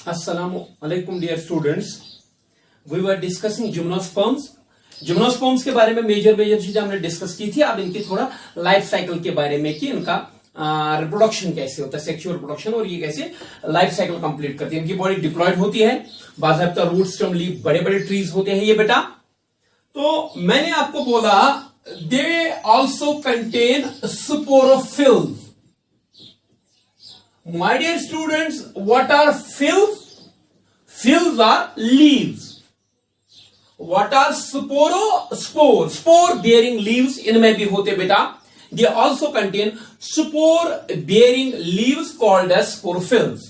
Assalamu alaikum dear students. We were discussing gymnosperms. Gymnosperms के बारे में मेजर चीजें हमने डिस्कस की थी. अब इनकी थोड़ा लाइफ साइकिल के बारे में कि इनका रिप्रोडक्शन कैसे होता है, सेक्सुअल रिप्रोडक्शन, और ये कैसे लाइफ साइकिल कंप्लीट करती है. इनकी बॉडी डिप्लॉयड होती है, बाज़ाब्ता रूट स्टेम लीफ बड़े बड़े ट्रीज होते हैं ये बेटा. तो मैंने आपको बोला they also contain sporophylls. My dear students, what are fills? Fills are leaves. What are spore? Spore bearing leaves इनमें भी होते बेटा. They also contain spore bearing leaves called as sporophylls.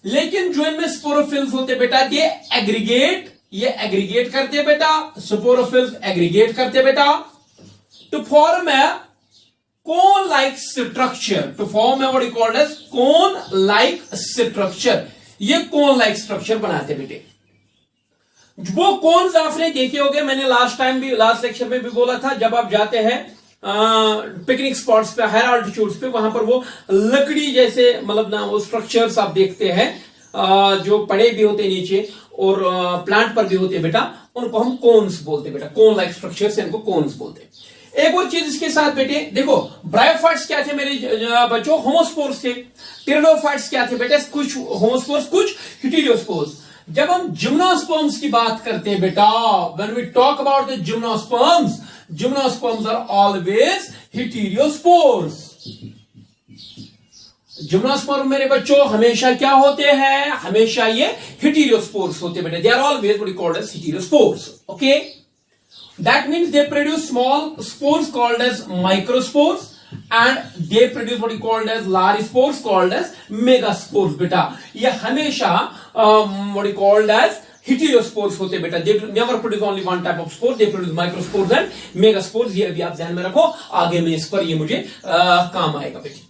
लेकिन जो इनमें sporophylls होते बेटा, ये aggregate करते बेटा. Sporophylls aggregate करते बेटा to form a cone-like structure. To form a what is called as cone-like structure. ये cone-like structure बनाते बेटे. वो कोन्स आपने देखे होंगे, मैंने लास्ट लेक्चर में भी बोला था, जब आप जाते हैं पिकनिक स्पॉट्स पे, हायर ऑल्टीट्यूड्स पे, वहां पर वो लकड़ी जैसे मतलब ना वो स्ट्रक्चर्स आप देखते हैं जो पड़े भी होते नीचे और प्लांट पर भी होते बेटा, उनको हम कोन्स बोलते बेटा. कोन लाइक स्ट्रक्चर्स इनको कोन्स बोलते. एक और चीज इसके साथ बेटे देखो, ब्रायोफाइट्स क्या थे मेरे बच्चों? होमोस्पोर्स थे. टेरिडोफाइट्स क्या थे बेटे? कुछ होमोस्पोर्स, कुछ हिटीरियोस्पोर्स. जब हम जिम्नोस्पर्म्स की बात करते हैं बेटा, when we talk about the gymnosperms are always heterosporous. Gymnosperm मेरे बच्चों हमेशा क्या होते हैं? हमेशा ये हिटीरियोस्पोर्स होते बेटे. They are always what is called as heterosporous. Okay, that means they produce small spores called as microspores, and they produce what is called as large spores called as megaspores beta. ये हमेशा what is called as heterospores होते बेटा. They never produce only one type of spore. They produce microspores and megaspores. ये अभी आप ध्यान में रखो, आगे में इस पर ये मुझे काम आएगा बेटे.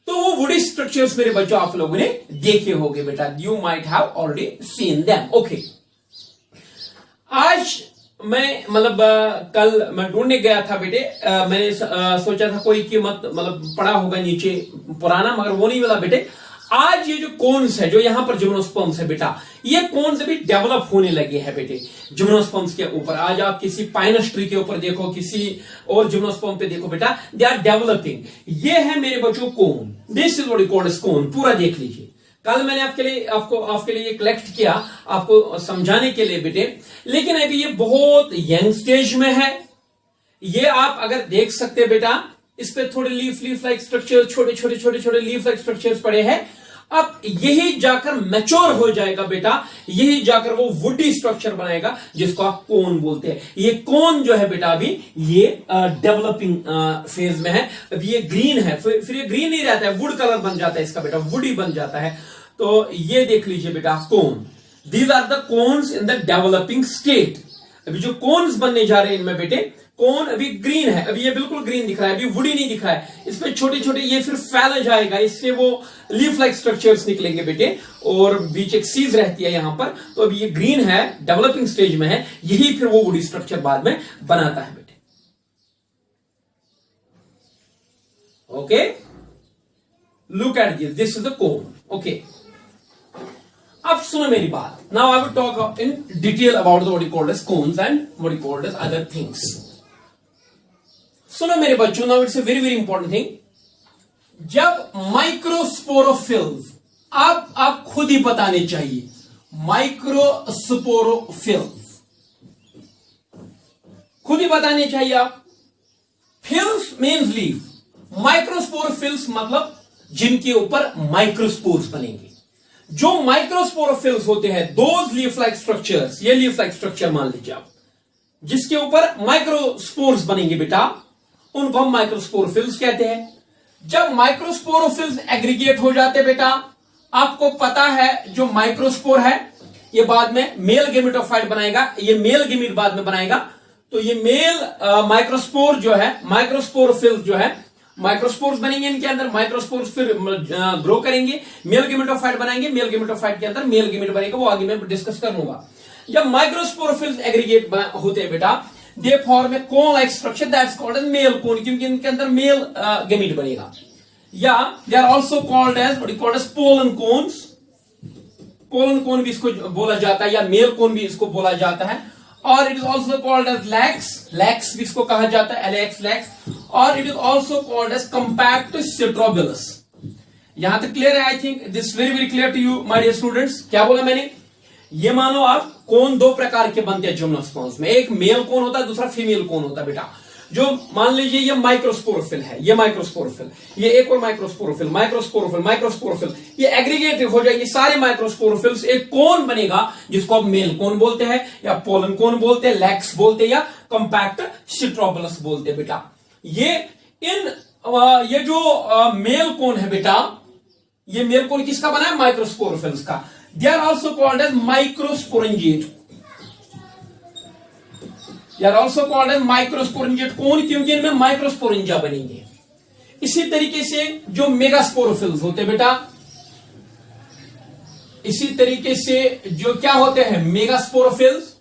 तो वो वुडी स्ट्रक्चर्स मेरे बच्चों आप लोगों ने देखे होंगे बेटा. You might have already seen them. Okay. आज मैं मतलब कल मैं ढूंढने गया था बेटे, मैंने सोचा था कोई कीमत मतलब पड़ा होगा नीचे पुराना, मगर वो नहीं मिला बेटे. आज ये जो कोन्स है, जो यहां पर जिम्नोस्पर्म्स है बेटा, ये कोन्स भी डेवलप होने लगे हैं बेटे जिम्नोस्पर्म्स के ऊपर. आज आप किसी पाइनस ट्री के ऊपर देखो, किसी और जिम्नोस्पर्म पे देखो बेटा, दे आर डेवलपिंग. ये है मेरे बच्चों cone. This is what is called as cone. पूरा देख लीजिए. कल मैंने आपके लिए कलेक्ट किया आपको समझाने के लिए बेटे, लेकिन अभी ये बहुत यंग स्टेज में है. ये आप अगर देख सकते बेटा, इस पे थोड़े लीफ लाइक स्ट्रक्चर, छोटे लीफ लाइक स्ट्रक्चर्स पड़े हैं. अब यही जाकर मैच्योर हो जाएगा बेटा, यही जाकर वो वुडी स्ट्रक्चर बनाएगा जिसको आप कोन बोलते हैं. ये कोन जो है बेटा अभी ये डेवलपिंग फेज में है. अभी ये ग्रीन है, फिर ये ग्रीन नहीं रहता है, वुड कलर बन जाता है इसका बेटा, वुडी बन जाता है. तो ये देख लीजिए बेटा cone. These are the cones in the developing state. अभी जो कोन्स बनने जा रहे हैं इनमें बेटे, कोन अभी ग्रीन है, अभी ये बिल्कुल ग्रीन दिख रहा है, अभी वुडी नहीं दिख रहा है. इसमें छोटे ये फिर फैल जाएगा, इससे वो लीफ लाइक स्ट्रक्चर्स निकलेंगे बेटे, और बीच एक सीज रहती है यहां पर. तो अभी ये ग्रीन है, डेवलपिंग स्टेज में है, यही फिर वो वुडी स्ट्रक्चर बाद में बनाता है बेटे. Okay, look at this is the cone. Okay, अब सुनो मेरी बात. Now I will talk in detail about the what is called as cones and what is called as other things. सुनो मेरे बच्चों, now it's a very very important thing. जब microsporophylls, आप खुद ही बताने चाहिए, माइक्रोस्पोरोफिल्स खुद ही बताने चाहिए आप. फिल्स मीन्स लीफ, माइक्रोस्पोरोफिल्स मतलब जिनके ऊपर माइक्रोस्पोर्स बनेंगे. जो माइक्रोस्पोरोफिल्स होते हैं, दोज लीफ लाइक स्ट्रक्चर्स, ये लीफ लाइक स्ट्रक्चर मान लीजिए आप, जिसके ऊपर माइक्रोस्पोर्स बनेंगे बेटा, उनको हम माइक्रोस्पोरोफिल्स कहते हैं. जब माइक्रोस्पोरोफिल्स एग्रीगेट हो जाते बेटा, आपको पता है जो माइक्रोस्पोर है ये बाद में मेल गेमेटोफाइट बनाएगा, ये मेल गेमीट बाद में बनाएगा. तो ये मेल माइक्रोस्पोर जो है, माइक्रोस्पोरोफिल्स जो है, माइक्रोस्पोर्स बनेंगे इनके अंदर, माइक्रोस्पोर्स फिर ग्रो करेंगे, मेल गेमेटोफाइट बनाएंगे, मेल गेमेटोफाइट के अंदर मेल गेमेट बनेगा, वो आगे मैं डिस्कस कर लूंगा. जब माइक्रोस्पोरोफिल्स एग्रीगेट होते हैं बेटा, they form a cone like structure that's called as male cone, क्योंकि इनके अंदर मेल गेमीट बनेगा. या they are also called as what is called as pollen cones. Pollen cone भी इसको बोला जाता है, या मेल कोन भी इसको बोला जाता है। और it is also called as lax, lax भी इसको कहा जाता है, एलएक्स लैक्स। और it is also called as compact strobilus. यहां तक क्लियर है? I think this very very clear to you my dear students. क्या बोला मैंने? ये मानो आप कोन दो प्रकार के बनते हैं जिम्नोस्पर्म्स में, एक मेल कोन होता है, दूसरा फीमेल कोन होता है बेटा। जो मान लीजिए ये माइक्रोस्पोरोफिल है, ये माइक्रोस्पोरोफिल, ये एक और माइक्रोस्पोरोफिल, माइक्रोस्पोरोफिल, माइक्रोस्पोरोफिल, ये एग्रीगेट हो जाएंगे सारे माइक्रोस्पोरोफिल्स, एक कोन बनेगा जिसको आप मेल कोन बोलते हैं, या पोलन कोन बोलते हैं, लैक्स बोलते हैं, या कंपैक्ट सिट्रोबिलस बोलते हैं बेटा। ये जो मेल कोन है बेटा, ये मेल कोन किसका बना है? माइक्रोस्पोरोफिल्स का। They are also called as microsporangiate, they are also called as microsporangiate cone, क्योंकि इनमें माइक्रोस्पोरेंजिया बनेंगे। इसी तरीके से जो मेगास्पोरोफिल्स होते हैं बेटा, इसी तरीके से जो क्या होते हैं मेगास्पोरोफिल्स,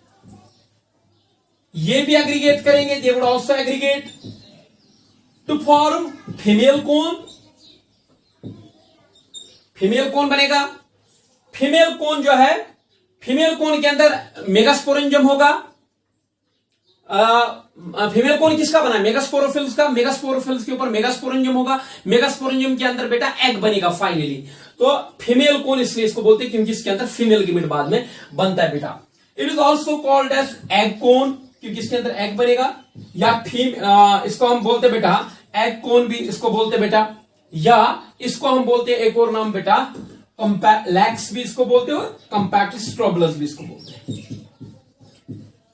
ये भी एग्रीगेट करेंगे, they would also aggregate to form female cone. Female cone बनेगा। फीमेल कोन जो है, फीमेल कोन के अंदर मेगास्पोरेंजियम होगा। फीमेल कोन किसका बना है? मेगास्पोरोफिल्स का। मेगास्पोरोफिल्स के ऊपर मेगास्पोरेंजियम होगा। मेगास्पोरेंजियम के अंदर बेटा एग बनेगा फाइनली। तो फीमेल कोन इसलिए इसको बोलते हैं क्योंकि इसके अंदर फीमेल गैमेट बाद में बनता है बेटा। It is also called as egg cone, क्योंकि इसके अंदर एग बनेगा। या इसको हम बोलते बेटा एग कोन भी इसको बोलते बेटा, या इसको हम बोलते हैं एक और नाम बेटा लैक्स भी इसको बोलते हो, कंपैक्ट सिट्रोबिलस भी इसको बोलते हैं।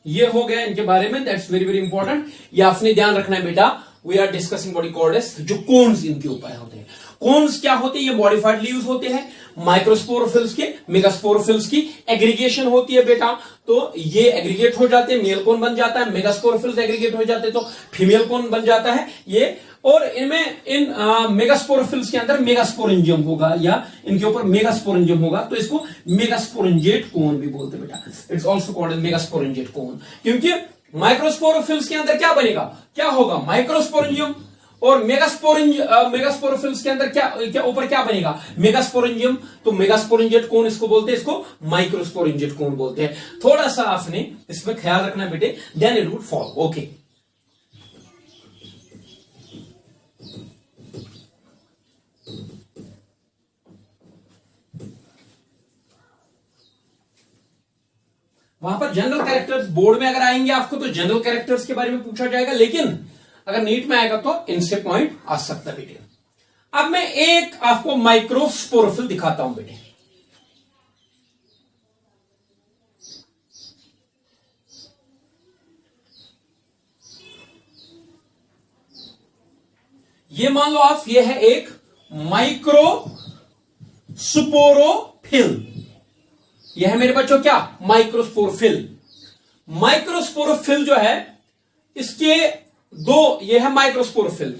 ये हो गया इनके बारे में, दैट्स वेरी वेरी इंपॉर्टेंट। ये आपने ध्यान रखना है बेटा। वी आर डिस्कसिंग बॉडी कॉर्डेस, जो कोन्स इनके ऊपर होते हैं। कोन्स क्या होते हैं? ये मॉडिफाइड लीव्स होते हैं माइक्रोस्पोरोफिल्स के, मेगास्पोरोफिल्स की एग्रीगेशन होती है बेटा। तो ये एग्रीगेट हो जाते हैं, मेल कोन बन जाता है। मेगास्पोरोफिल्स एग्रीगेट हो जाते हैं तो फीमेल कोन बन जाता है ये। और इनमें इन मेगास्पोरोफिल्स के अंदर मेगास्पोरेंजियम होगा, या इनके ऊपर मेगास्पोरेंजियम होगा, तो इसको मेगास्पोरेंजिएट कोन भी बोलते हैं बेटा। इट्स ऑल्सो कॉल्ड एज मेगास्पोरेंजिएट कोन, क्योंकि माइक्रोस्पोरोफिल्स के अंदर क्या बनेगा? क्या होगा? माइक्रोस्पोरेंजियम। और मेगास्पोरोफिल्स के अंदर क्या ऊपर क्या बनेगा? मेगास्पोरेंजियम। तो मेगास्पोरेंजिएट कोन इसको बोलते हैं, इसको माइक्रोस्पोरेंजिएट कोन बोलते हैं। थोड़ा सा आपने इसमें ख्याल रखना बेटे, then it would follow. Okay, वहां पर जनरल कैरेक्टर्स बोर्ड में अगर आएंगे आपको तो जनरल कैरेक्टर्स के बारे में पूछा जाएगा, लेकिन अगर नीट में आएगा तो इनसे पॉइंट आ सकता है बेटे। अब मैं एक आपको माइक्रोस्पोरोफिल दिखाता हूं बेटे। ये मान लो आप, ये है एक माइक्रोस्पोरोफिल। यह है मेरे बच्चों क्या? माइक्रोस्पोरोफिल। माइक्रोस्पोरोफिल जो है इसके दो, यह है माइक्रोस्पोरोफिल,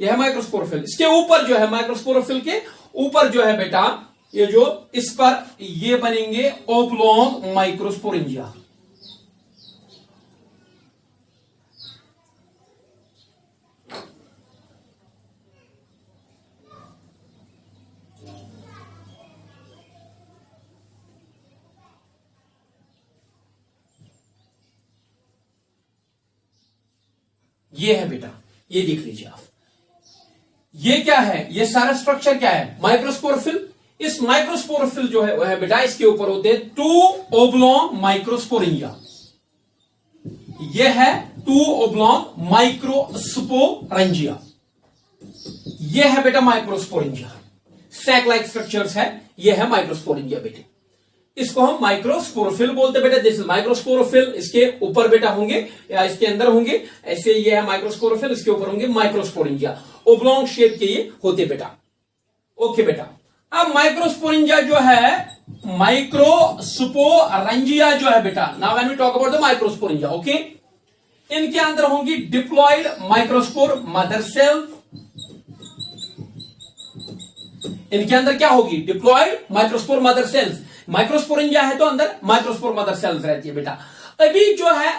यह है माइक्रोस्पोरोफिल। इसके ऊपर जो है माइक्रोस्पोरोफिल के ऊपर जो है बेटा, ये जो इस पर ये बनेंगे ओब्लॉन्ग माइक्रोस्पोरेंजिया। ये है बेटा, ये देख लीजिए आप। ये क्या है? ये सारा स्ट्रक्चर क्या है? माइक्रोस्पोरोफिल। इस माइक्रोस्पोरोफिल जो है वह है बेटा, इसके ऊपर होते हैं 2 ओब्लॉन्ग माइक्रोस्पोरेंजिया। ये है 2 ओब्लॉन्ग माइक्रोस्पोरेंजिया। ये है बेटा माइक्रोस्पोरेंजिया, सैक लाइक स्ट्रक्चर्स है। ये है माइक्रोस्पोरेंजिया बेटे। इसको हम माइक्रोस्पोरोफिल बोलते बेटा। This is microsporophyll. इसके ऊपर बेटा होंगे या इसके अंदर होंगे, ऐसे ये है माइक्रोस्पोरोफिल, इसके ऊपर होंगे माइक्रोस्पोरेंजिया। ओब्लॉन्ग शेप के ये होते बेटा। ओके बेटा, अब माइक्रोस्पोरेंजिया जो है, माइक्रोस्पोरेंजिया जो है बेटा, now when we talk about the microsporangia, okay, इनके अंदर होंगी डिप्लॉयड माइक्रोस्पोर मदर सेल्स। इनके अंदर क्या होगी? Diploid microspore mother cells. Microsporangia है तो अंदर माइक्रोस्पोर मदर सेल्स रहती है बेटा। अभी जो है,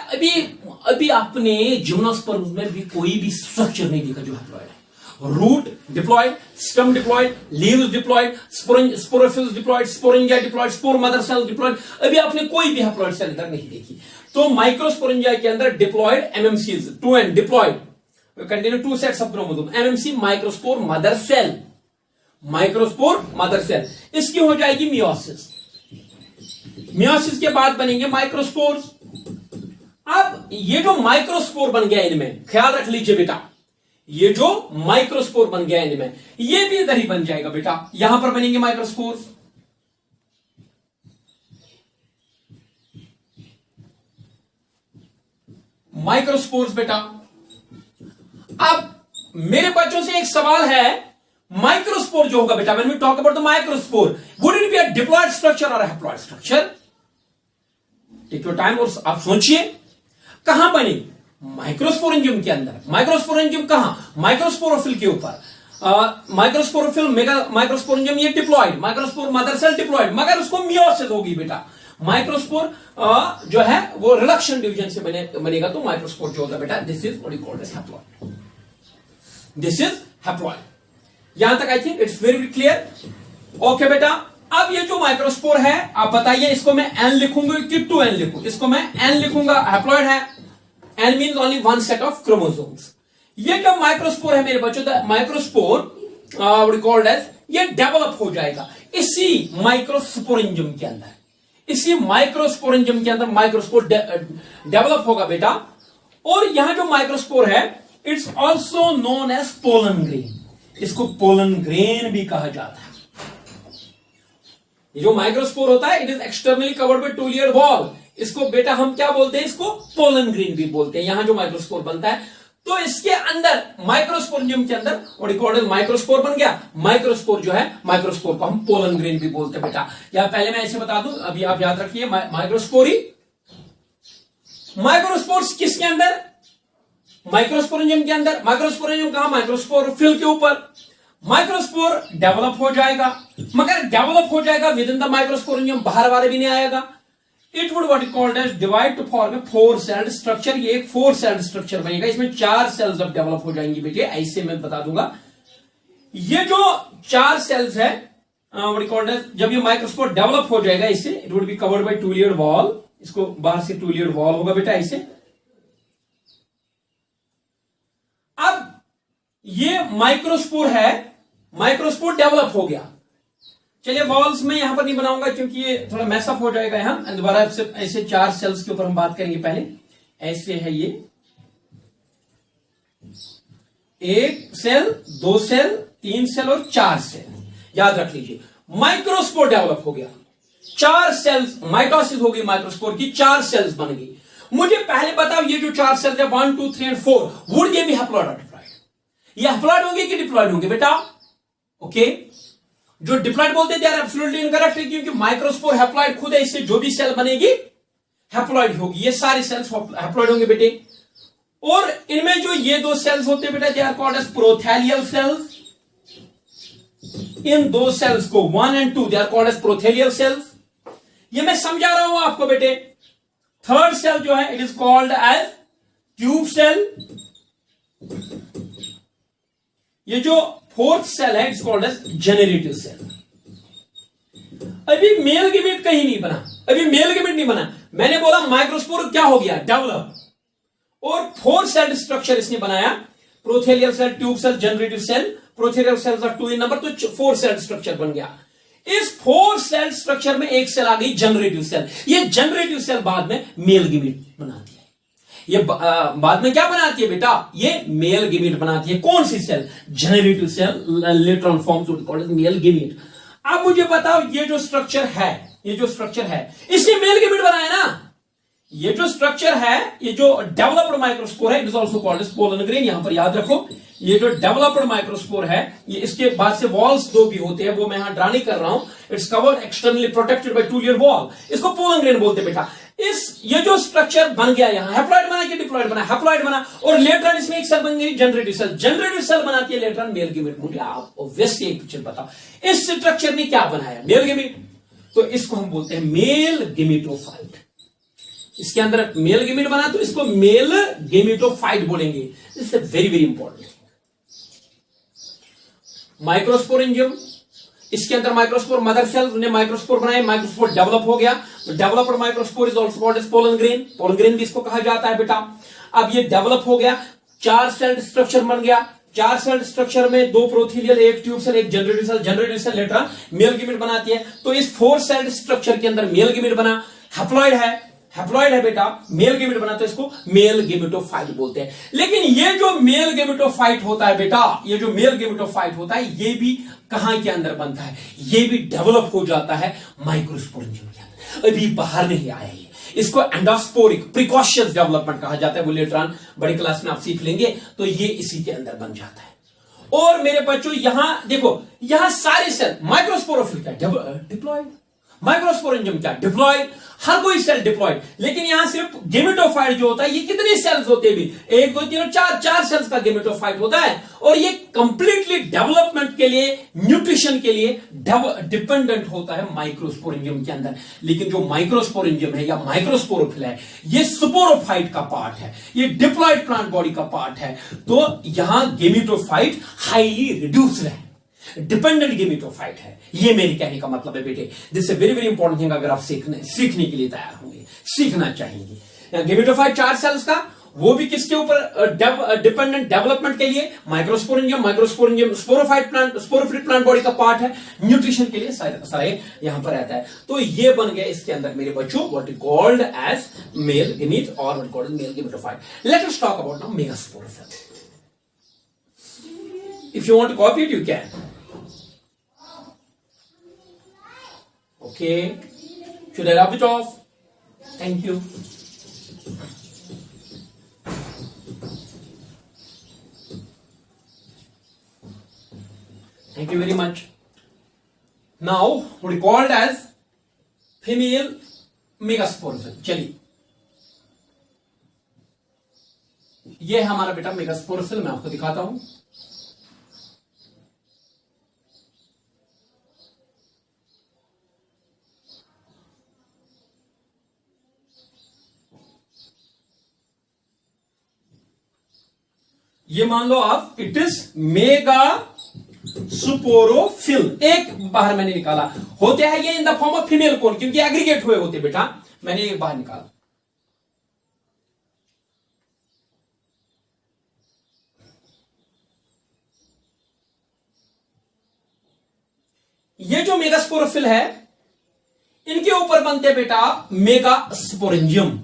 अभी आपने जिम्नोस्पर्म में भी कोई भी स्ट्रक्चर नहीं देखा जो हैप्लॉयड है। Root diploid, stem diploid, leaves diploid, sporophylls diploid, sporangia diploid, spore mother cell diploid. अभी आपने कोई भी हैप्लॉयड सेल इधर नहीं देखी। तो माइक्रोस्पोरेंजिया के अंदर diploid MMCs 2n diploid contain 2 sets of chromosome, MMC microspore mother cell, microspore mother cell. इसकी हो जाएगी मियोसिस। मियोसिस के बाद बनेंगे माइक्रोस्पोर्स। अब ये जो माइक्रोस्पोर बन गया इनमें, ख्याल रख लीजिए बेटा, ये जो माइक्रोस्पोर बन गया इनमें, ये भी इधर ही बन जाएगा बेटा, यहां पर बनेंगे माइक्रोस्पोर्स। माइक्रोस्पोर्स बेटा। अब मेरे बच्चों से एक सवाल है, माइक्रोस्पोर जो होगा बेटा, when we talk about the microspore, would it be a diploid structure और haploid structure? Take your time और आप सोचिए, कहां बनी? माइक्रोस्पोरेंजियम के अंदर। माइक्रोस्पोरेंजियम कहां? माइक्रोस्पोरोफिल के ऊपर। माइक्रोस्पोरोफिल मेगा माइक्रोस्पोरेंजियम ये diploid, microspore mother cell diploid, मगर उसको मियोसिस होगी बेटा। माइक्रोस्पोर जो है वो रिडक्शन डिवीजन से बनेगा, तो माइक्रोस्पोर जो होगा बेटा, this is what you called as haploid. This is haploid. यहां तक I think it's very clear. Okay बेटा, अब ये जो माइक्रोस्पोर है, आप बताइए इसको मैं एन लिखूंगा कि 2n लिखूं? इसको मैं एन लिखूंगा, हैप्लॉयड है। N means only one set of chromosomes. ये जो माइक्रोस्पोर है मेरे बच्चों, microspore what you called as, ये डेवलप हो जाएगा इसी माइक्रोस्पोरेंजियम के अंदर। इसी माइक्रोस्पोरेंजियम के अंदर माइक्रोस्पोर डेवलप होगा बेटा। और यहां जो माइक्रोस्पोर है, it's also known as pollen grain. इसको पोलन ग्रेन भी कहा जाता है। ये जो माइक्रोस्पोर होता है, it is externally covered by two layered wall. इसको बेटा हम क्या बोलते हैं? इसको पोलन ग्रेन भी बोलते हैं। यहां जो माइक्रोस्पोर बनता है, तो इसके अंदर माइक्रोस्पोरेंजियम के अंदर व्हाट यू कॉल्ड माइक्रोस्पोर बन गया। माइक्रोस्पोर जो है, माइक्रोस्पोर को हम पोलन ग्रेन भी बोलते हैं बेटा। या पहले मैं ऐसे बता दूं, अभी आप याद रखिए, माइक्रोस्पोरी, माइक्रोस्पोर्स किसके अंदर? माइक्रोस्पोरेंजियम के अंदर। माइक्रोस्पोरेंजियम कहां? माइक्रोस्पोरोफिल के ऊपर। माइक्रोस्पोर डेवलप हो जाएगा, मगर डेवलप हो जाएगा विद इन द माइक्रोस्पोरेंजियम, बाहर वाले भी नहीं आएगा। It would what you called as divide to form a 4 celled structure. ये एक 4 सेल्ड स्ट्रक्चर बनेगा। इसमें 4 सेल्स अब डेवलप हो जाएंगी बेटे, ऐसे मैं बता दूंगा। ये जो 4 सेल्स है व्हाट यू कॉल्ड एज, जब ये माइक्रोस्पोर डेवलप हो जाएगा इससे, it would be covered by 2 layered wall. इसको बाहर से 2 लेयर्ड वॉल होगा बेटा ऐसे। अब ये माइक्रोस्पोर है, माइक्रोस्पोर डेवलप हो गया। चलिए वॉल्स में यहां पर नहीं बनाऊंगा क्योंकि ये थोड़ा मैसअप हो जाएगा। यहां दोबारा ऐसे 4 सेल्स के ऊपर हम बात करेंगे। पहले ऐसे है ये 1 सेल, 2 सेल, 3 सेल और 4 सेल। याद रख लीजिए, माइक्रोस्पोर डेवलप हो गया, 4 सेल्स, माइटोसिस हो गई माइक्रोस्पोर की, 4 सेल्स बन गई। मुझे पहले बताओ, ये जो 4 सेल्स है 1, 2, 3 एंड 4, वुड ये भी हैप्लॉयड और डिप्लॉयड? ये हैप्लॉयड होंगे कि डिप्लॉयड होंगे बेटा? ओके, जो डिप्लॉयड बोलते हैं एब्सोल्युटली इनकरेक्ट है, क्योंकि माइक्रोस्पोर हैप्लॉयड खुद है, इससे जो भी सेल बनेगी हैप्लॉयड होगी। ये सारे सेल्स हैप्लॉयड होंगे बेटे। और इनमें जो ये 2 सेल्स होते हैं बेटा, they are called as prothallial cells. इन 2 सेल्स को 1 and 2 they are called as prothallial cells. ये मैं समझा रहा हूं आपको बेटे। थर्ड सेल जो है, it is called as tube cell. ये जो 4th सेल है, it's called as generative cell. अभी मेल गैमेट कहीं नहीं बना, अभी मेल गैमेट नहीं बना। मैंने बोला माइक्रोस्पोर क्या हो गया? डेवलप। और 4 सेल स्ट्रक्चर इसने बनाया, prothallial cell, tube cell, generative cell. Prothallial cells are 2 in number, तो 4 सेल स्ट्रक्चर बन गया। इस 4 सेल स्ट्रक्चर में एक सेल आ गई जनरेटिव सेल। ये जनरेटिव सेल बाद में मेल गैमेट बनाती है। ये बाद में क्या बनाती है बेटा? ये मेल गैमेट बनाती है। कौन सी cell? Generative cell, later on forms called male gamete. अब मुझे बताओ, ये जो स्ट्रक्चर है, ये जो स्ट्रक्चर है, इसने मेल गैमेट बनाया ना। ये जो स्ट्रक्चर है, ये जो डेवलप्ड माइक्रोस्पोर है, it is also called as pollen grain. यहां पर याद रखो, ये जो डेवलप्ड माइक्रोस्पोर है, ये इसके बाद से वॉल्स 2 भी होते हैं, वो मैं यहां ड्रा नहीं कर रहा हूं। It's covered externally protected by 2 layer wall. इसको पोलन ग्रेन बोलते हैं बेटा। ये जो स्ट्रक्चर बन गया, यहां हैप्लॉयड बना कि डिप्लॉयड बना? हैप्लॉयड बना। और लेटर इसमें एक सेल बन गई जनरेटिव सेल। जनरेटिव सेल बनाती है लेटर मेल गैमेट। मुझे आप ऑब्वियसली एक पिक्चर बताओ, इस स्ट्रक्चर ने क्या बनाया? Male gamete. तो इसको हम बोलते हैं मेल गैमेटोफाइट। इसके अंदर मेल गैमेट बना, तो इसको मेल गैमेटोफाइट बोलेंगे। This is very very important. Microsporangium, इसके अंदर माइक्रोस्पोर मदर सेल्स ने माइक्रोस्पोर बनाए, माइक्रोस्पोर डेवलप हो गया, developed microspore is also called as pollen grain, pollen grain भी इसको कहा जाता है बेटा। अब ये डेवलप हो गया, 4 सेल्ड स्ट्रक्चर बन गया, 4 सेल्ड स्ट्रक्चर में 2 prothallial, 1 tube cell, 1 generative cell, generative cell later male gamete बनाती है। तो इस 4 सेल्ड स्ट्रक्चर के अंदर मेल गैमेट बना, हैप्लॉइड है बेटा, मेल गैमेट बना, तो इसको मेल गैमेटोफाइट बोलते हैं। लेकिन ये जो मेल गैमेटोफाइट होता है बेटा, ये जो मेल गैमेटोफाइट होता है, ये भी कहां के अंदर बनता है, ये भी डेवलप हो जाता है माइक्रोस्पोरेंजियम के अंदर, अभी बाहर नहीं आया ये। इसको एंडोस्पोरिक प्रिकॉशियस डेवलपमेंट कहा जाता है, वो लेटर ऑन बड़ी क्लास में आप सीख लेंगे। तो ये इसी के अंदर बन जाता है। और मेरे बच्चों यहां देखो, यहां सारे सेल माइक्रोस्पोरोफिल क्या डिप्लॉयड, माइक्रोस्पोरेंजियम क्या डिप्लॉयड, हर कोई सेल डिप्लॉयड। लेकिन यहां सिर्फ गेमेटोफाइट जो होता है, ये कितने सेल्स होते हैं भी, 1 2 3 4 सेल्स का गेमेटोफाइट होता है। और ये कंप्लीटली डेवलपमेंट के लिए, न्यूट्रिशन के लिए डिपेंडेंट होता है माइक्रोस्पोरेंजियम के अंदर। लेकिन जो माइक्रोस्पोरेंजियम है या माइक्रोस्पोरोफिल है, ये स्पोरोफाइट का पार्ट है, ये डिप्लॉयड प्लांट बॉडी का पार्ट है। तो यहां गेमेटोफाइट हाईली रिड्यूस्ड है, डिपेंडेंट गेमेटोफाइट है। ये मेरे कहने का मतलब है बेटे, this is very very important thing. अगर आप सीखने के लिए तैयार होंगे, सीखना चाहेंगे, गेमेटोफाइट 4 सेल्स का, वो भी किसके ऊपर डिपेंडेंट, डेवलपमेंट के लिए microsporangium sporophyte plant, sporophyte plant body का पार्ट है, न्यूट्रिशन के लिए सारे यहां पर रहता है। तो ये बन गया इसके अंदर मेरे बच्चों what is called as male gamete और what called male gametophyte. Let us talk about now megasporophyll. If you want to copy it you can. Okay, should I rub it off? Thank you. Thank you very much. Now, what is called as female megasporophil. चलिए, ये है हमारा बेटा megasporophyll, मैं आपको दिखाता हूं। ये मान लो आप, इट इज मेगा स्पोरोफिल। एक बाहर मैंने निकाला, होते हैं ये in the form of female cone, क्योंकि एग्रीगेट हुए होते बेटा, मैंने एक बाहर निकाला। ये जो मेगास्पोरोफिल है, इनके ऊपर बनते बेटा मेगास्पोरेंजियम,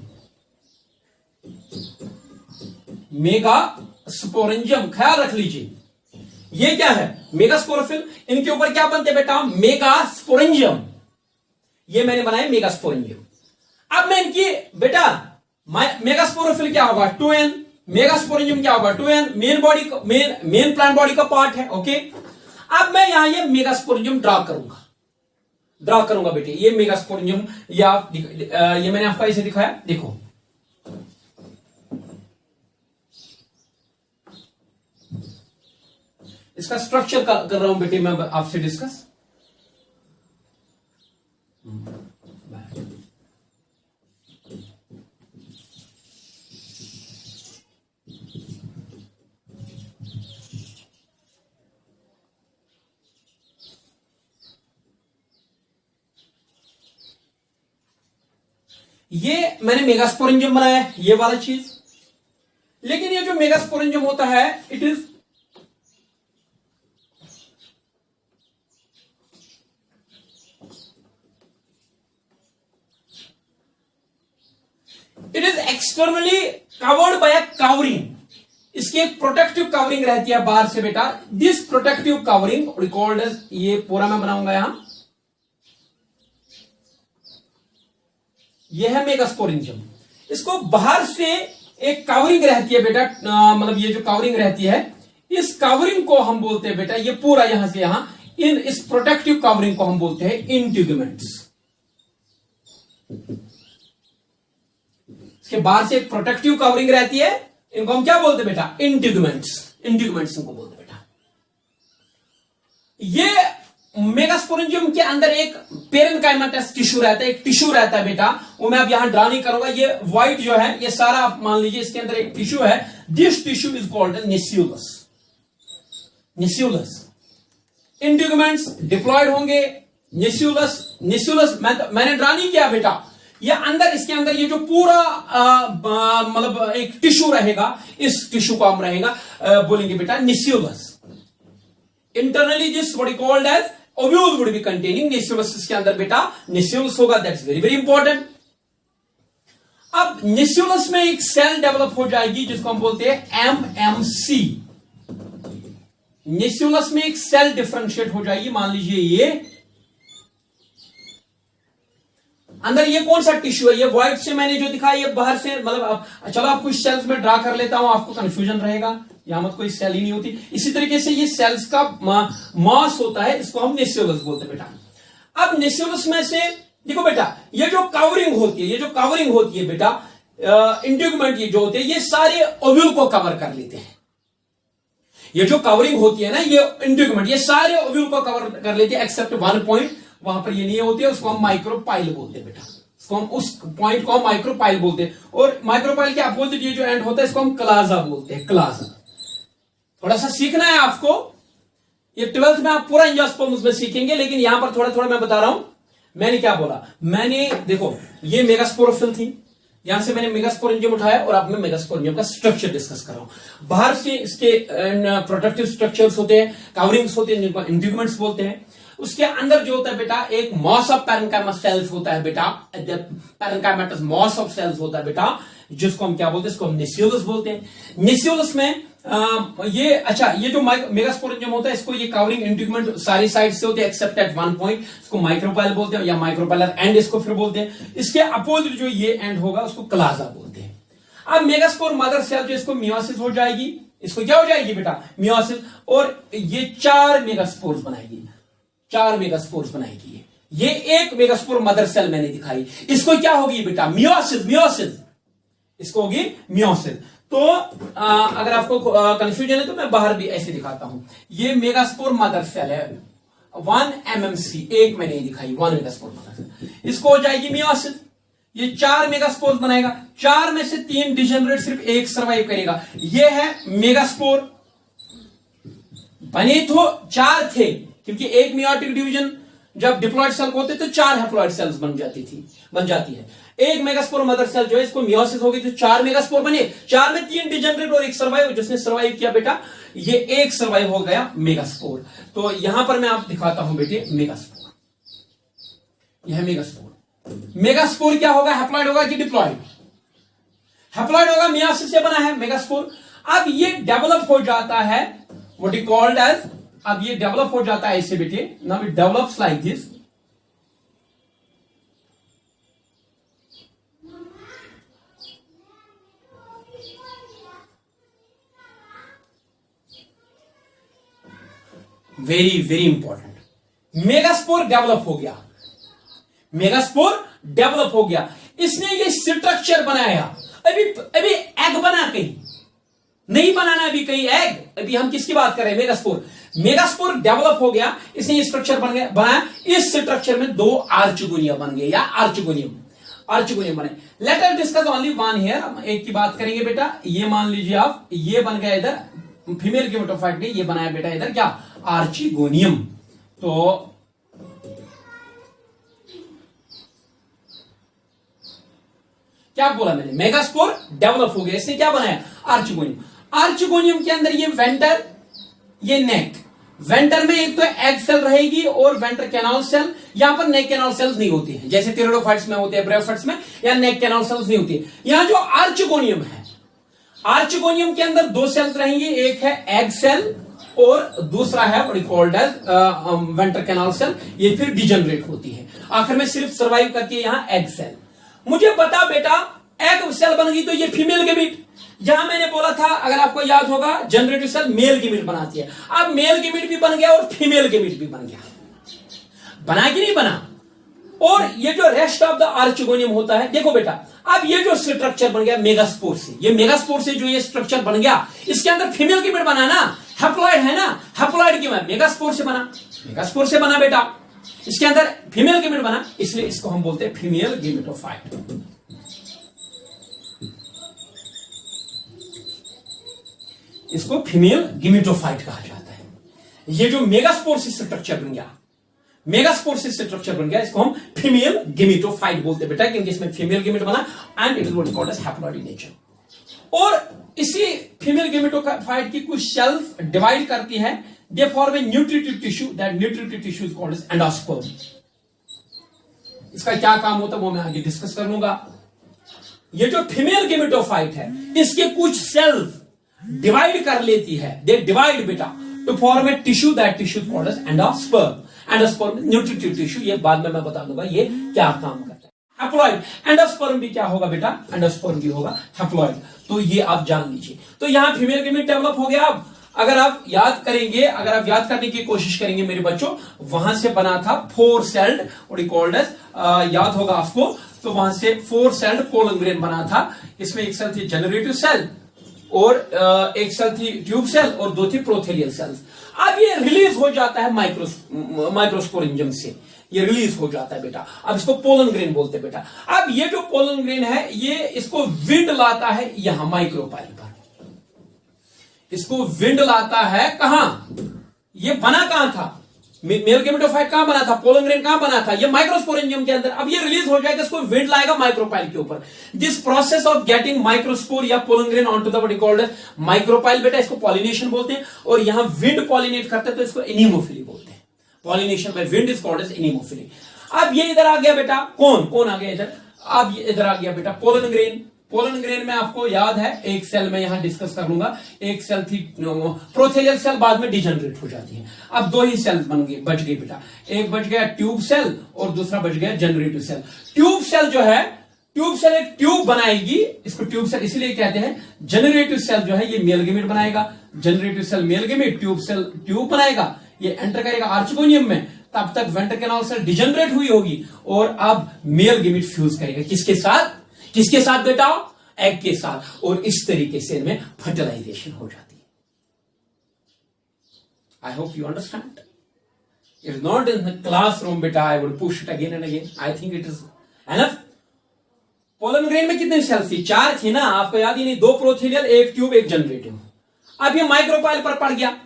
मेगास्पोरेंजियम, ख्याल रख लीजिए। ये क्या है, मेगास्पोरोफिल, इनके ऊपर क्या बनते बेटा मेगास्पोरेंजियम। ये मैंने बनाया मेगास्पोरेंजियम। अब मैं इनकी बेटा मेगास्पोरोफिल क्या होगा 2n, मेगास्पोरेंजियम क्या होगा 2n, मेन प्लांट बॉडी का पार्ट है। ओके, अब मैं यहां ये मेगास्पोरेंजियम ड्रा करूंगा बेटे। ये मेगास्पोरेंजियम, ये मैंने आपको ऐसे दिखाया, देखो इसका स्ट्रक्चर कर रहा हूं बेटे मैं आपसे डिस्कस। ये मैंने मेगास्पोरेंजियम बनाया है, ये वाला चीज। लेकिन ये जो मेगास्पोरेंजियम होता है, it is externally covered bye a covering. इसकी एक प्रोटेक्टिव कवरिंग रहती है बाहर से बेटा। दिस प्रोटेक्टिव कवरिंग रिकॉर्ड, ये पूरा मैं बनाऊंगा यहां। यह है मेगास्पोरेंजियम। इसको बाहर से एक कवरिंग रहती है बेटा, मतलब ये जो कवरिंग रहती है, इस कवरिंग को हम बोलते हैं बेटा, ये पूरा यहां से यहां, इस प्रोटेक्टिव कवरिंग को हम बोलते हैं इंटीग्यूमेंट्स। इसके बाहर से एक प्रोटेक्टिव कवरिंग रहती है, इनको हम क्या बोलते हैं बेटा इंटीग्यूमेंट्स। इंटीग्यूमेंट्स इनको बोलते हैं बेटा। ये मेगास्पोरेंजियम के अंदर एक पेरेन्काइमेटस टिश्यू रहता है, एक टिश्यू रहता है बेटा, वो मैं अब यहां ड्रा नहीं करूंगा। ये व्हाइट जो है, ये सारा आप मान लीजिए इसके अंदर एक टिश्यू है। This tissue is called nucleus. Nucleus integuments diploid होंगे, न्यूक्लियस मैंने ड्रा नहीं किया बेटा, ये अंदर, इसके अंदर ये जो पूरा मतलब एक टिश्यू रहेगा, इस टिश्यू को हम रहेगा बोलेंगे बेटा nucleus. Internally this what is called as ovule would be containing nucleus, इसके अंदर बेटा न्यूक्लियस होगा, दैट्स वेरी वेरी इंपॉर्टेंट। अब न्यूक्लियस में एक सेल डेवलप हो जाएगी जिसको हम बोलते हैं एमएमसी। न्यूक्लियस में एक सेल डिफरेंशिएट हो जाएगी, मान लीजिए ये अंदर ये कौन सा टिश्यू है, ये व्हाइट से मैंने जो दिखाया ये बाहर से, मतलब चलो आप कुछ सेल्स में ड्रा कर लेता हूं, आपको कंफ्यूजन रहेगा, यहां मत कोई सेल ही नहीं होती। इसी तरीके से ये सेल्स का मास होता है, इसको हम न्यूक्लियस बोलते हैं बेटा। अब न्यूक्लियस में से देखो बेटा, ये जो कवरिंग होती है, ये जो कवरिंग होती है बेटा, इंटीग्यूमेंट ये जो होते हैं, ये सारे ओव्यूल को कवर कर लेते हैं। ये जो कवरिंग होती है ना, ये इंटीग्यूमेंट, ये सारे ओव्यूल को कवर कर लेते हैं एक्सेप्ट वन पॉइंट, वहां पर ये नहीं होती है, उसको हम माइक्रोपाइल बोलते हैं बेटा। उसको हम, उस पॉइंट को हम माइक्रोपाइल बोलते हैं। और माइक्रोपाइल के अपोजिट ये जो एंड होता है, इसको हम क्लाजा बोलते हैं, क्लाजा। थोड़ा सा सीखना है आपको, ये 12th में आप पूरा एंजियोस्पर्म्स में सीखेंगे, लेकिन यहां पर थोड़ा थोड़ा मैं बता रहा हूं। मैंने क्या बोला, मैंने देखो ये मेगास्पोरोफिल थी, यहां से मैंने मेगास्पोरेंजियम उठाया और अब मैं मेगास्पोरेंजियम का स्ट्रक्चर डिस्कस कर रहा हूं। बाहर से इसके प्रोटेक्टिव स्ट्रक्चर्स होते हैं, कवरिंग्स होते हैं, जिनको इंटीग्यूमेंट्स बोलते हैं। उसके अंदर जो होता है बेटा, एक मॉस ऑफ पैरेन्काइमा सेल्स होता है बेटा, पैरेन्काइमेटस मॉस ऑफ सेल्स होता है बेटा, जिसको हम क्या बोलते हैं, इसको हम न्यूक्लियस बोलते हैं। न्यूक्लियस में ये अच्छा, ये जो मेगास्पोरेंजियम होता है, इसको ये कवरिंग इंटीग्यूमेंट सारी साइड से होते हैं एक्सेप्ट एट वन पॉइंट, इसको माइक्रोपाइल बोलते हैं, या माइक्रोपाइलर एंड इसको फिर बोलते हैं। इसके अपोजिट जो ये एंड होगा उसको क्लाजा बोलते हैं। अब मेगास्पोर मदर सेल जो इसको मियोसिस हो जाएगी, इसको क्या हो जाएगी बेटा, मियोसिस, और ये 4 मेगास्पोर्स बनाएगी, 4 मेगास्पोर्स बनाएगी। ये एक मेगास्पोर मदर सेल मैंने दिखाई, इसको क्या होगी बेटा, मियोसिस, मियोसिस, इसको होगी मियोसिस। तो अगर आपको कंफ्यूजन है तो मैं बाहर भी ऐसे दिखाता हूं। ये मेगास्पोर मदर सेल है 1 MMC, एक मैंने दिखाई 1 मेगास्पोर मदर सेल, इसको हो जाएगी मियोसिस। ये 4 मेगास्पोर बनाएगा, 4 में से 3 डिजेनरेट, सिर्फ एक सर्वाइव करेगा। ये है मेगास्पोर। बने तो 4 थे, क्योंकि एक मियोटिक डिवीजन जब डिप्लॉयड सेल होते तो 4 हैप्लॉयड सेल्स बन जाती है। एक मेगास्पोर मदर सेल जो है, इसको मियोसिस हो गई तो 4 मेगास्पोर बने, 4 में 3 डिजेनरेट और एक सर्वाइव। जिसने सर्वाइव किया बेटा, ये एक सर्वाइव हो गया मेगास्पोर। तो यहां पर मैं आप दिखाता हूं बेटे मेगास्पोर, यह है मेगास्पोर। मेगास्पोर क्या होगा, हैप्लॉयड होगा कि डिप्लॉयड? हैप्लॉयड होगा, मियोसिस से बना है मेगास्पोर। अब ये डेवलप हो जाता है, व्हाट इज कॉल्ड एज, अब ये डेवलप हो जाता है ऐसे बेटे, now it develops like this. Very very important, megaspore develop हो गया, मेगास्पोर डेवलप हो गया, इसने ये स्ट्रक्चर बनाया। अभी एग बना, कहीं नहीं बनाना, अभी कहीं एग, अभी हम किसकी बात कर रहे हैं, मेगास्पोर। मेगास्पोर डेवलप हो गया, इसने ये स्ट्रक्चर बनाया। इस स्ट्रक्चर में 2 आर्चिगोनिया बन गए, या आर्चिगोनियम बने। Let us discuss only one here, हम एक की बात करेंगे बेटा। ये मान लीजिए आप, ये बन गया इधर फीमेल गेमेटोफाइट ने ये बनाया बेटा इधर क्या, आर्चिगोनियम। तो क्या बोला मैंने, मेगास्पोर डेवलप हो गया, इसने क्या बनाया, आर्चिगोनियम। आर्चिगोनियम के अंदर ये वेंटर, ये नेक। वेंटर में एक तो एग सेल रहेगी और वेंटर कैनाल सेल, यहां पर नेक कैनाल सेल्स नहीं होती है, जैसे टेरिडोफाइट्स में होते हैं, ब्रायोफाइट्स में, या नेक कैनाल सेल्स नहीं होती है। यहां जो आर्चिगोनियम है, आर्चिगोनियम के अंदर 2 सेल्स रहेंगी, एक है एग सेल और दूसरा है what is called as venter canal cell. ये फिर डिजेनरेट होती है, आखिर में सिर्फ सर्वाइव करती है यहां एग सेल। मुझे बता बेटा, एग सेल बन गई तो ये फीमेल गेमीट, जहां मैंने बोला था अगर आपको याद होगा, जनरेटिव सेल मेल गेमीट बनाती है। अब मेल गेमीट भी बन गया और फीमेल गेमीट भी बन गया, बना कि नहीं बना। और ये जो रेस्ट ऑफ द आर्चिगोनियम होता है, देखो बेटा, अब ये जो स्ट्रक्चर बन गया मेगास्पोर से, ये मेगास्पोर से जो ये स्ट्रक्चर बन गया, इसके अंदर फीमेल गेमीट बना ना, हैप्लॉयड है ना, हैप्लॉयड क्यों है, मेगास्पोर से बना, मेगास्पोर से बना बेटा, इसके अंदर फीमेल गेमीट बना, इसलिए इसको हम बोलते हैं फीमेल गेमेटोफाइट। इसको फीमेल गेमेटोफाइट कहा जाता है। ये जो मेगास्पोर से स्ट्रक्चर बन गया, मेगास्पोर से स्ट्रक्चर बन गया, इसको हम फीमेल गेमेटोफाइट बोलते हैं बेटा, क्योंकि इसमें फीमेल गेमेट बना and it is what is called as haploid in nature. और इसी फीमेल गेमेटोफाइट की कुछ सेल्स डिवाइड करती है, they form a nutritive tissue, that nutritive tissue is called as endosperm. इसका क्या काम होता है वो मैं आगे डिस्कस कर लूंगा। ये जो फीमेल गेमेटोफाइट है, इसके कुछ सेल्स डिवाइड कर लेती है, दे डिवाइड बेटा to form a tissue, that tissue called as endosperm. Endosperm nutritive tissue, ये बाद में मैं बता दूंगा ये क्या काम करता है। हैप्लॉइड, एंडोस्पर्म भी क्या होगा बेटा, एंडोस्पर्म भी होगा हैप्लॉइड, तो ये आप जान लीजिए। तो यहां फीमेल गेमेट डेवलप हो गया। अब अगर आप याद करेंगे, अगर आप याद करने की कोशिश करेंगे मेरे बच्चों, वहां से बना था 4 celled what is called as, याद होगा आपको, तो वहां से 4 सेल्ड पोलन ग्रेन बना था। इसमें एक सेल थी जनरेटिव सेल और एक सेल थी ट्यूब सेल और 2 थी प्रोथेलियल सेल्स। अब ये रिलीज हो जाता है माइक्रोस्पोरेंजियम से, ये रिलीज हो जाता है बेटा। अब इसको पोलन ग्रेन बोलते हैं बेटा। अब ये जो पोलन ग्रेन है, ये इसको विंड लाता है यहां माइक्रोपाइल पर, इसको विंड लाता है कहां, ये बना कहां था, मेल गेमेटोफाइट कहां बना था, पोलन ग्रेन कहां बना था, ये माइक्रोस्पोरेंजियम के अंदर। अब ये रिलीज हो जाएगा, इसको विंड लाएगा माइक्रोपाइल के ऊपर। This process of getting microspore या pollen grain on to the what is called micropyle बेटा, इसको पॉलिनेशन बोलते हैं। और यहां विंड पॉलिनेट करते हैं तो इसको एनीमोफिली बोलते हैं। Pollination by wind is called as anemophily. अब ये इधर आ गया बेटा, कौन आ गया इधर, अब ये इधर आ गया बेटा पोलन ग्रेन। पोलन ग्रेन में आपको याद है, एक सेल में यहां डिस्कस कर लूंगा, एक सेल थी प्रोथेलियल सेल, बाद में डिजेनरेट हो जाती है। अब 2 ही सेल बच गए बेटा, एक बच गया ट्यूब सेल और दूसरा बच गया जनरेटिव सेल। ट्यूब सेल जो है, ट्यूब सेल एक ट्यूब बनाएगी, इसको ट्यूब सेल इसलिए कहते हैं। जनरेटिव सेल जो है ये मेल गेमेट बनाएगा, generative cell male gamete, tube cell tube बनाएगा, ये एंटर करेगा आर्चिगोनियम में, तब तक वेंट्रिकल सेल डिजेनरेट हुई होगी और अब मेल गेमेट फ्यूज करेगा किसके साथ, किसके साथ बेटा, एग के साथ, और इस तरीके से इनमें फर्टिलाइजेशन हो जाती है। I hope you understand. If not in the classroom बेटा, I would push it again and again, I think it is enough. Pollen grain में कितने सेल्स थी, 4 थी ना, आपको याद ही नहीं, 2 प्रोथेलियल, एक ट्यूब, एक जनरेटिव। अब ये माइक्रोपाइल पर पड़ गया,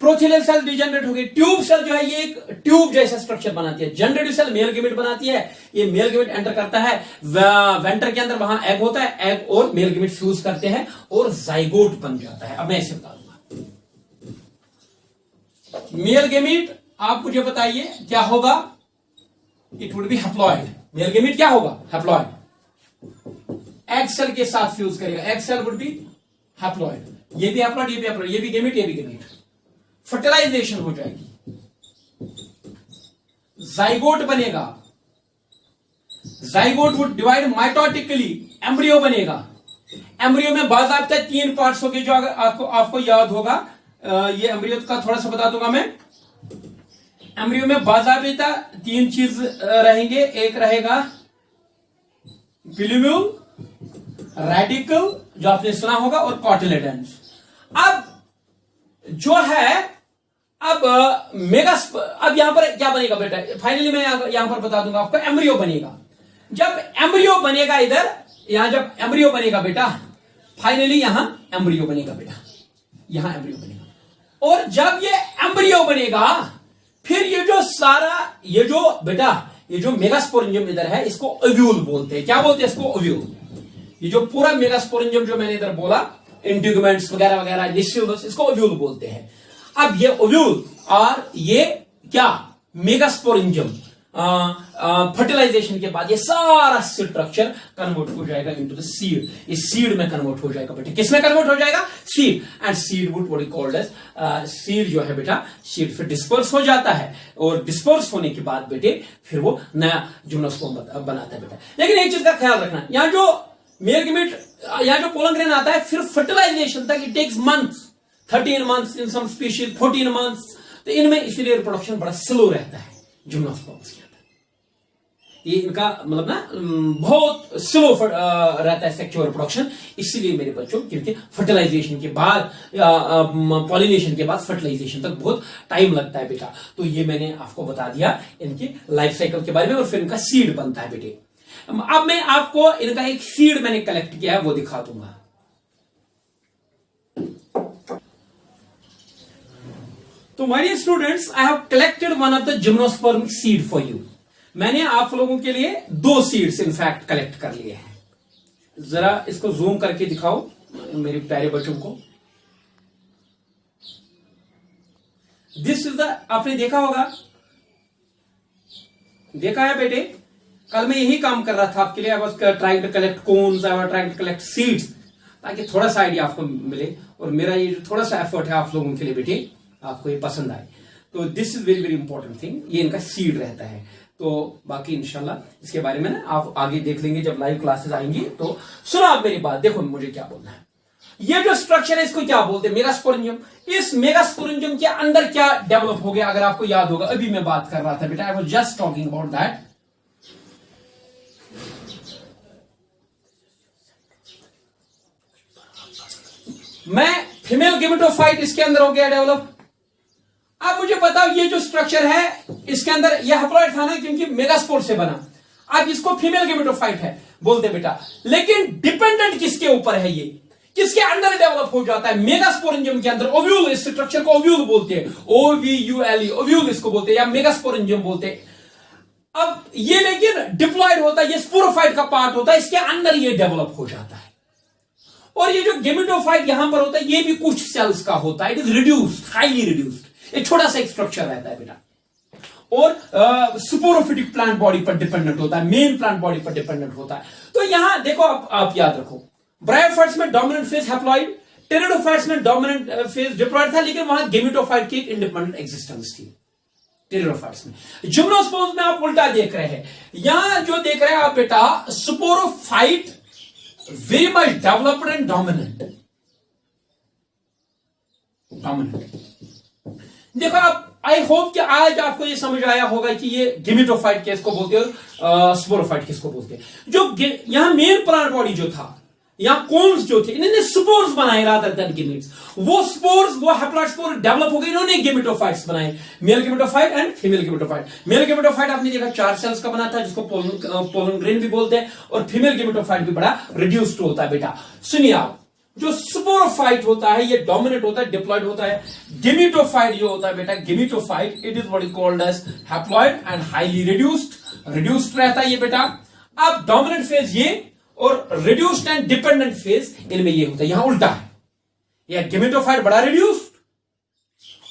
प्रोथेलियल सेल डिजेनरेट हो गई, ट्यूब सेल जो है ये एक ट्यूब जैसा स्ट्रक्चर बनाती है, जनरेटिव सेल मेल गेमेट बनाती है, ये मेल गेमेट एंटर करता है वेंटर के अंदर, वहां एग होता है, एग और मेल गेमेट फ्यूज करते हैं और जाइगोट बन जाता है। अब मैं इसे बता दूंगा, मेल गेमेट आप मुझे बताइए क्या होगा, it would be haploid. Male gamete क्या होगा, हैप्लॉइड, एग सेल के साथ फ्यूज करेगा, egg cell would be haploid, ये भी हैप्लॉइड, ये भी हैप्लॉइड, ये भी गेमेट, ये भी गेमेट, फर्टिलाइजेशन हो जाएगी, जाइगोट बनेगा, zygote would divide mitotically, embryo बनेगा, एम्ब्रियो में बाज़ाब्ता 3 पार्ट्स होंगे जो आपको याद होगा। ये एम्ब्रियो का थोड़ा सा बता दूंगा मैं। एम्ब्रियो में बाज़ाब्ता 3 चीज रहेंगे, एक रहेगा बिल्यूल, रेडिकल जो आपने सुना होगा, और कॉटिलेडन्स। अब जो है, अब अब यहां पर क्या बनेगा बेटा, फाइनली मैं यहां पर बता दूंगा आपको, एम्ब्रियो बनेगा। जब एम्ब्रियो बनेगा इधर, यहां जब एम्ब्रियो बनेगा बेटा, फाइनली यहां एम्ब्रियो बनेगा बेटा, यहां एम्ब्रियो बनेगा। और जब ये एम्ब्रियो बनेगा, फिर ये जो सारा, ये जो बेटा, ये जो मेगास्पोरेंजियम इधर है, इसको ओव्यूल बोलते हैं। क्या बोलते हैं इसको, ओव्यूल। ये जो पूरा मेगास्पोरेंजियम जो मैंने इधर बोला, इंटीग्यूमेंट्स वगैरह वगैरह, न्यूक्लियस, इसको ओव्यूल बोलते हैं। अब ये ओव्यूल और ये क्या, मेगास्पोरेंजियम, फर्टिलाइजेशन के बाद ये सारा स्ट्रक्चर कन्वर्ट हो जाएगा इनटू द सीड। ये सीड में कन्वर्ट हो जाएगा बेटा, किसमें कन्वर्ट हो जाएगा, seed. And seed would what is called as, seed जो है बेटा, सीड फिर डिस्पर्स हो जाता है, और डिस्पर्स होने के बाद बेटे फिर वो नया जिम्नोस्पर्म बनाता है बेटा। लेकिन एक चीज का ख्याल रखना, यहां जो मेल गेमेट, यहां जो पोलन ग्रेन आता है, फिर फर्टिलाइजेशन तक it takes months, 13 months in some species, 14 months. तो इनमें इसीलिए रिप्रोडक्शन बड़ा स्लो रहता है जिम्नोस्पर्म्स के अंदर। ये इनका मतलब ना बहुत स्लो रहता है सेक्सुअल रिप्रोडक्शन, इसीलिए मेरे बच्चों, क्योंकि फर्टिलाइजेशन के बाद, पॉलिनेशन के बाद फर्टिलाइजेशन तक बहुत टाइम लगता है बेटा। तो ये मैंने आपको बता दिया इनकी लाइफ साइकिल के बारे में, और फिर इनका सीड बनता है बेटे। अब मैं आपको इनका एक सीड मैंने कलेक्ट किया है, वो दिखा दूंगा। तो my dear students, I have collected one of the gymnosperm seed for you. मैंने आप लोगों के लिए 2 सीड्स इनफैक्ट कलेक्ट कर लिए हैं। जरा इसको जूम करके दिखाओ मेरे प्यारे बच्चों को। दिस इज द, आपने देखा होगा, देखा है बेटे, कल मैं यही काम कर रहा था आपके लिए। I was trying to collect cones, I was trying to collect seeds, ताकि थोड़ा सा आइडिया आपको मिले और मेरा ये थोड़ा सा एफर्ट है आप लोगों के लिए बेटे, आपको ये पसंद आए। तो this is very very important thing, ये इनका सीड रहता है। तो बाकी इंशाल्लाह इसके बारे में ना आप आगे देख लेंगे जब लाइव क्लासेस आएंगी। तो सुनो आप मेरी बात, देखो मुझे क्या बोलना है। ये जो स्ट्रक्चर है इसको क्या बोलते हैं? मेगास्पोरेंजियम। इस मेगास्पोरेंजियम के अंदर क्या डेवलप हो गया, अगर आपको याद होगा, अभी मैं बात कर रहा था बेटा, I was just talking about that. मैं फीमेल गेमेटोफाइट इसके अंदर हो गया डेवलप। अब मुझे बताओ ये जो स्ट्रक्चर है इसके अंदर, यह हैप्लॉइड था ना, क्योंकि मेगास्पोर से बना। अब इसको फीमेल गेमेटोफाइट है बोलते बेटा, लेकिन डिपेंडेंट किसके ऊपर है? ये किसके अंदर डेवलप हो जाता है? मेगास्पोरेंजियम के अंदर। ओव्यूल, इस स्ट्रक्चर को ओव्यूल बोलते हैं, OVULE, ओव्यूल इसको बोलते हैं, या मेगास्पोरेंजियम बोलते हैं। अब ये लेकिन डिप्लॉयड होता है, ये स्पोरोफाइट का पार्ट होता है, इसके अंदर ये डेवलप हो जाता है। और ये जो गेमेटोफाइट यहां पर होता है, ये भी कुछ सेल्स का होता है। It is reduced, highly reduced, एक छोटा सा एक स्ट्रक्चर रहता है बेटा। और स्पोरोफिटिक प्लांट बॉडी पर डिपेंडेंट होता है, मेन प्लांट बॉडी पर डिपेंडेंट होता है। तो यहां देखो, आप याद रखो, ब्रायोफाइट्स में डोमिनेंट फेज हैप्लॉइड, टेरिडोफाइट्स में डोमिनेंट फेज डिप्लॉयड था, लेकिन वहां गेमेटोफाइट की इंडिपेंडेंट एग्जिस्टेंस थी टेरिडोफाइट्स में। जिम्नोस्पर्म्स में आप उल्टा देख रहे हैं। यहां जो देख रहे हैं आप बेटा, sporophyte very much developed and dominant। देखो आप, आई होप कि आज आपको ये समझ आया होगा कि ये गेमेटोफाइट किसको बोलते हैं, स्पोरोफाइट किसको बोलते हैं। जो यहां मेन प्लांट बॉडी जो था, यहां कोन्स जो थे, इन्होंने स्पोर्स बनाए रादर देन गेमेट्स। वो स्पोर्स, वो हैप्लॉइड स्पोर डेवलप हो गए, इन्होंने गेमेटोफाइट्स बनाए, mail gametophyte and female gametophyte. Mail gametophyte आपने देखा 4 सेल्स का बना था, जिसको पोलन ग्रेन भी बोलते हैं, और फीमेल गेमेटोफाइट भी बड़ा रिड्यूस्ड होता है बेटा। सुनिए आप, जो स्पोरोफाइट होता है ये डोमिनेट होता है, डिप्लॉयड होता है। गेमेटोफाइट जो होता है बेटा, gametophyte, it is what is called as haploid and highly reduced रहता है ये बेटा। अब डोमिनेंट फेज ये, और रिड्यूस्ड एंड डिपेंडेंट फेज इनमें ये होता है। यहां उल्टा है, यह गेमेटोफाइट बड़ा रिड्यूस्ड,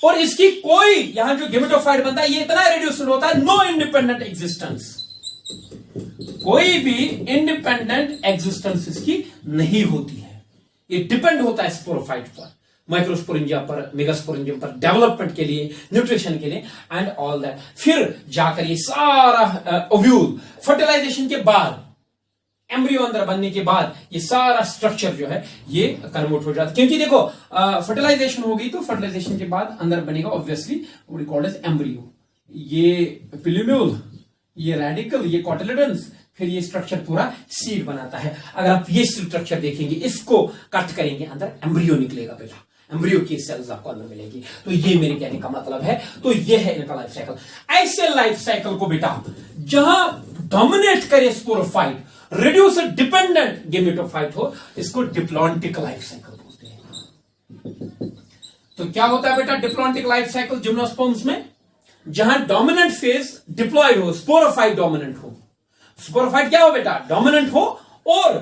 और इसकी कोई, यहां जो गेमेटोफाइट बनता है ये इतना रिड्यूस्ड होता है, नो इंडिपेंडेंट एग्जिस्टेंस, कोई भी इंडिपेंडेंट एग्जिस्टेंस इसकी नहीं होती है। ये डिपेंड होता है स्पोरोफाइट पर, माइक्रोस्पोरेंजिया पर, मेगास्पोरेंजियम पर, डेवलपमेंट के लिए, न्यूट्रिशन के लिए एंड ऑल दैट। फिर जाकर ये सारा ओव्यूल, फर्टिलाइजेशन के बाद, एम्ब्रियो अंदर बनने के बाद, ये सारा स्ट्रक्चर जो है ये कन्वर्ट हो जाता है। क्योंकि देखो, फर्टिलाइजेशन होगी तो फर्टिलाइजेशन के बाद अंदर बनेगा obviously what is called as embryo. ये पिल्यूम्यूल, ये रेडिकल, ये कॉटिलेडन्स, फिर ये स्ट्रक्चर पूरा सीड बनाता है। अगर आप ये स्ट्रक्चर देखेंगे, इसको कट करेंगे, अंदर एम्ब्रियो निकलेगा बेटा, एम्ब्रियो की सेल्स आपको अंदर मिलेगी। तो ये मेरे कहने का मतलब है, तो ये है इनका लाइफ साइकिल। ऐसे लाइफ साइकिल को बेटा जहां डोमिनेट करे स्पोरोफाइट, रिड्यूस डिपेंडेंट गेमेटोफाइट हो, इसको डिप्लॉन्टिक लाइफ साइकिल बोलते हैं। तो क्या होता है बेटा डिप्लॉन्टिक लाइफ साइकिल जिम्नोस्पर्म्स में? जहां डोमिनेंट फेज डिप्लॉयड हो, स्पोरोफाइट डोमिनेंट हो, स्पोरोफाइट क्या हो बेटा, डोमिनेंट हो, और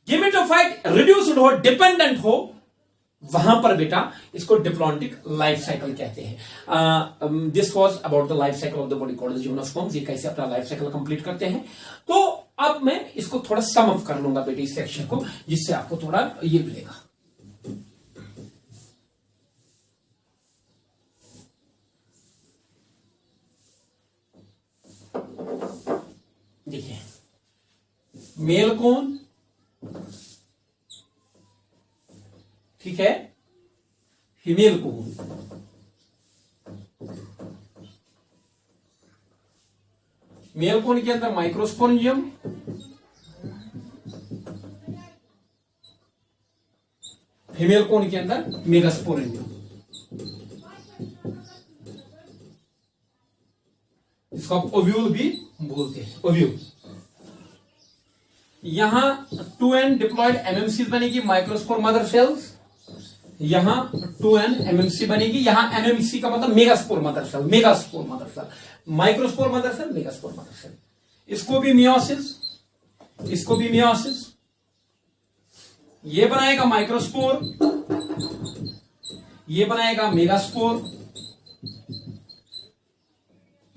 गेमेटोफाइट रिड्यूस्ड हो, डिपेंडेंट हो, वहां पर बेटा इसको डिप्लॉन्टिक लाइफ साइकिल कहते हैं। This was about the life cycle of the body called gymnosperms. ये कैसे अपना लाइफ साइकिल कंप्लीट करते हैं। तो अब मैं इसको थोड़ा सम अप कर लूंगा बेटे इस सेक्शन को, जिससे आपको थोड़ा ये मिलेगा। देखिए, मेल कोन, ठीक है, फीमेल कोन, मेल कोन के अंदर माइक्रोस्पोरेंजियम, फीमेल कोन के अंदर मेगास्पोरेंजियम। इसको आप ओव्यूल भी बोलते हैं, ओव्यूल। यहां 2n डिप्लॉयड एमएमसीज बनेगी, माइक्रोस्पोर मदर सेल्स, यहां 2n एमएमसी बनेगी। यहां एमएमसी का मतलब megaspore mother cell, megaspore mother cell, microspore mother cell, megaspore mother cell. इसको भी मियोसिस, इसको भी मियोसिस। ये बनाएगा माइक्रोस्पोर, ये बनाएगा मेगास्पोर।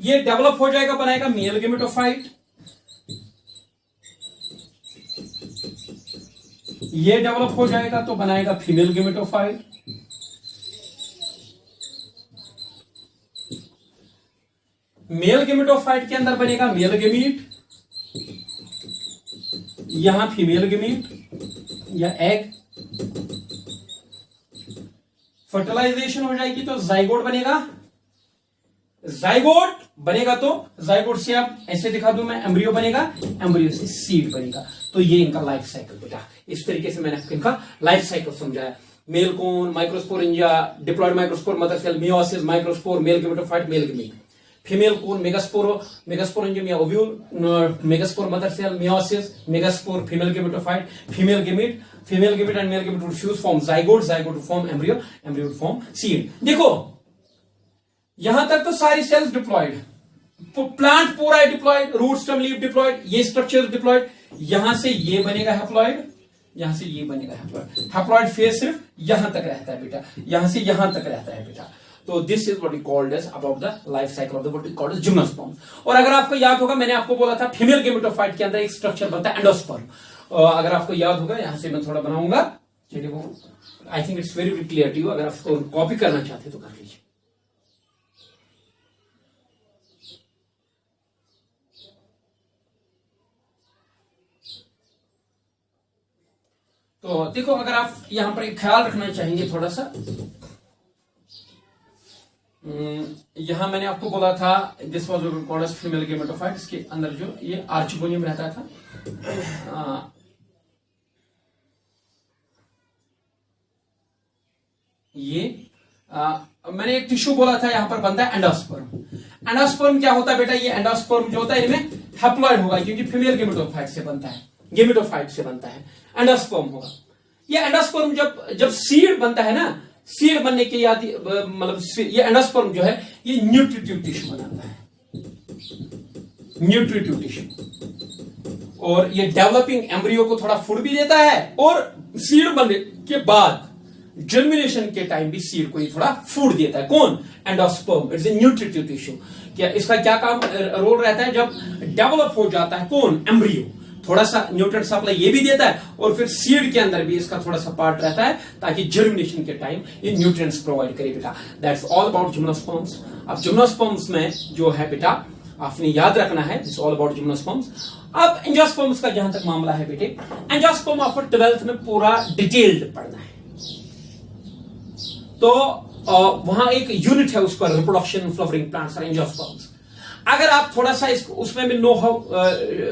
ये डेवलप हो जाएगा, बनाएगा मेल गेमेटोफाइट। ये डेवलप हो जाएगा तो बनाएगा फीमेल गेमेटोफाइट। मेल गेमेटोफाइट के अंदर बनेगा मेल गेमीट, यहां फीमेल गेमीट या एग। फर्टिलाइजेशन हो जाएगी तो जाइगोट बनेगा, जाइगोट बनेगा तो जाइगोट से आप ऐसे दिखा दूं मैं, एम्ब्रियो बनेगा, एम्ब्रियो से सीड बनेगा। तो ये इनका लाइफ साइकिल बेटा, इस तरीके से मैंने आपको इनका लाइफ साइकिल समझाया। Male cone, microsporangia, diploid microspore mother cell, meiosis, microspore, male gametophyte, male gamete. Female cone, megasporangium या ovule, megaspore mother cell, meiosis, megaspore, female gametophyte, female gamete and male gamete would fuse form zygote, zygote would form embryo, embryo would form seed. देखो यहां तक तो सारी sales diploid, plant पूरा है diploid, root stem leaf diploid, ये structure diploid. यहां से ये बनेगा हैप्लॉयड, यहां से ये बनेगा हैप्लॉयड। हैप्लॉयड फेज सिर्फ यहां तक रहता है बेटा, यहां से यहां तक रहता है बेटा। तो this is what we called as about the life cycle of the what we called as gymnosperm. और अगर आपको याद होगा, मैंने आपको बोला था फीमेल गेमेटोफाइट के अंदर एक स्ट्रक्चर बनता है एंडोस्पर्म। अगर आपको याद होगा, यहां से मैं थोड़ा बनाऊंगा, चलिए वो I think it's very clear to you. अगर आपको कॉपी करना चाहते तो कर लीजिए। तो देखो, अगर आप यहां पर एक ख्याल रखना चाहेंगे थोड़ा सा, यहां मैंने आपको बोला था this was called as female gametophyte. इसके अंदर जो ये आर्चिगोनियम रहता था, मैंने एक टिश्यू बोला था, यहां पर बनता है एंडोस्पर्म। एंडोस्पर्म क्या होता है बेटा? ये एंडोस्पर्म जो होता है इनमें हैप्लॉयड होगा, क्योंकि फीमेल गेमेटोफाइट से बनता है, गेमेटोफाइट से बनता है, एंडोस्पर्म होगा। ये एंडोस्पर्म जब सीड बनता है ना, सीड बनने के याद मतलब ये एंडोस्पर्म जो है ये न्यूट्रिटिव टिश्यू बनाता है, न्यूट्रिटिव टिश्यू। और ये डेवलपिंग एम्ब्रियो को थोड़ा फूड भी देता है, और सीड बनने के बाद जर्मिनेशन के टाइम भी सीड को ये थोड़ा फूड देता है। कौन? Endosperm. It's a nutritive tissue. क्या इसका क्या काम रोल रहता है? जब डेवलप हो जाता है कौन? एम्ब्रियो, थोड़ा सा न्यूट्रिएंट सप्लाई ये भी देता है, और फिर सीड के अंदर भी इसका थोड़ा सा पार्ट रहता है, ताकि जर्मिनेशन के टाइम ये न्यूट्रिएंट्स प्रोवाइड करे बेटा। That's all about gymnosperms. अब जिम्नोस्पर्म्स में जो है बेटा, आपने याद रखना है, दिस ऑल अबाउट जिम्नोस्पर्म्स। अब एंजियोस्पर्म्स का जहां तक मामला है बेटे, एंजियोस्पर्म आपको 12th में पूरा डिटेल्ड पढ़ना है। तो वहां एक यूनिट है उसका, रिप्रोडक्शन फ्लावरिंग प्लांट्स और एंजियोस्पर्म्स। अगर आप थोड़ा सा उसमें भी नो हाउ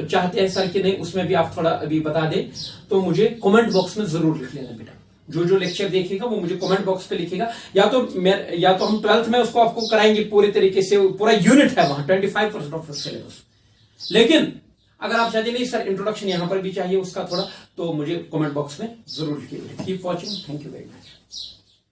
चाहते हैं सर कि नहीं, उसमें भी आप थोड़ा अभी बता दें, तो मुझे कमेंट बॉक्स में जरूर लिख लेना बेटा। जो लेक्चर देखेगा वो मुझे कमेंट बॉक्स पे लिखेगा, या तो हम 12th में उसको आपको कराएंगे पूरे तरीके से, पूरा यूनिट है वहां, 25% ऑफ सिलेबस। लेकिन अगर आप चाहते नहीं सर इंट्रोडक्शन यहां पर भी चाहिए उसका थोड़ा, तो मुझे कमेंट बॉक्स में जरूर लिखिए। Keep watching, thank you very much.